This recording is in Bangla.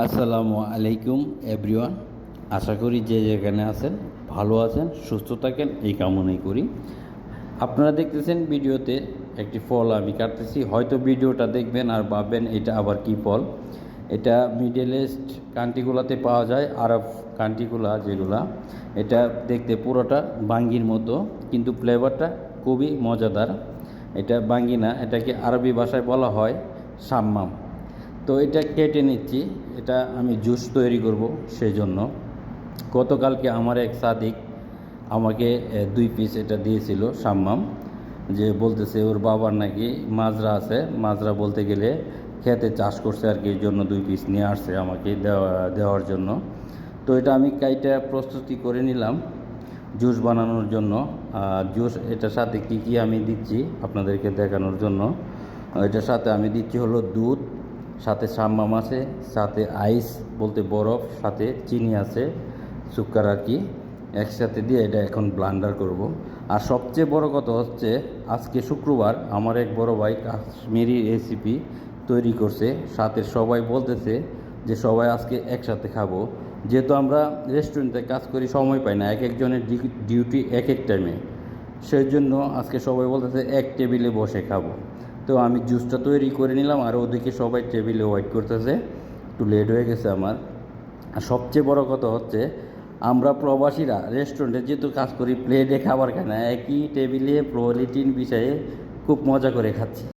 আসসালামু আলাইকুম এভরিওয়ান। আশা করি যে যেখানে আছেন ভালো আছেন, সুস্থ থাকেন, এই কামনাই করি। আপনারা দেখতেছেন ভিডিওতে একটি ফল আমি কাটতেছি। হয়তো ভিডিওটা দেখবেন আর ভাববেন এটা আবার কি ফল। এটা মিডল ইস্ট কান্ট্রিগুলোতে পাওয়া যায়, আরব কান্ট্রিগুলা যেগুলা। এটা দেখতে পুরোটা বাঙ্গির মতো, কিন্তু ফ্লেভারটা খুবই মজাদার। এটা বাঙ্গি না, এটাকে আরবি ভাষায় বলা হয় সাম্মাম। তো এটা কেটে নিচ্ছি, এটা আমি জুস তৈরি করব। সেই জন্য গতকালকে আমার এক সাদিক আমাকে 2 পিস এটা দিয়েছিল সাম্মাম, যে বলতেছে ওর বাবার নাকি মাজরা আছে, মাজরা বলতে গেলে খেতে চাষ করছে আর কি, এই জন্য 2 পিস নিয়ে আসছে আমাকে দেওয়ার জন্য। তো এটা আমি কাইটা প্রস্তুতি করে নিলাম জুস বানানোর জন্য। জুস এটার সাথে কি কি আমি দিচ্ছি আপনাদেরকে দেখানোর জন্য। এটার সাথে আমি দিচ্ছি হলো দুধ, সাথে সাম্মাম আছে, সাথে আইস বলতে বরফ, সাথে চিনি আছে, সুক্কার আর কি, একসাথে দিয়ে এটা এখন ব্লান্ডার করব। আর সবচেয়ে বড় কথা হচ্ছে আজকে শুক্রবার, আমার এক বড় ভাই কাশ্মীরি রেসিপি তৈরি করছে, সাথে সবাই বলতেছে যে সবাই আজকে একসাথে খাবো। যেহেতু আমরা রেস্টুরেন্টে কাজ করি, সময় পাই না, এক একজনের ডিউটি এক এক টাইমে, সেই জন্য আজকে সবাই বলতেছে এক টেবিলে বসে খাবো। তো আমি জুসটা তৈরি করে নিলাম, আর ওদিকে সবাই টেবিলে ওয়েট করতেছে। একটু লেট হয়ে গেছে আমার। আর সবচেয়ে বড় কথা হচ্ছে আমরা প্রবাসীরা রেস্টুরেন্টে যেহেতু কাজ করি, প্লেটে খাবার খাই না, একই টেবিলে পলিথিন বিছায়ে খুব মজা করে খাচ্ছি।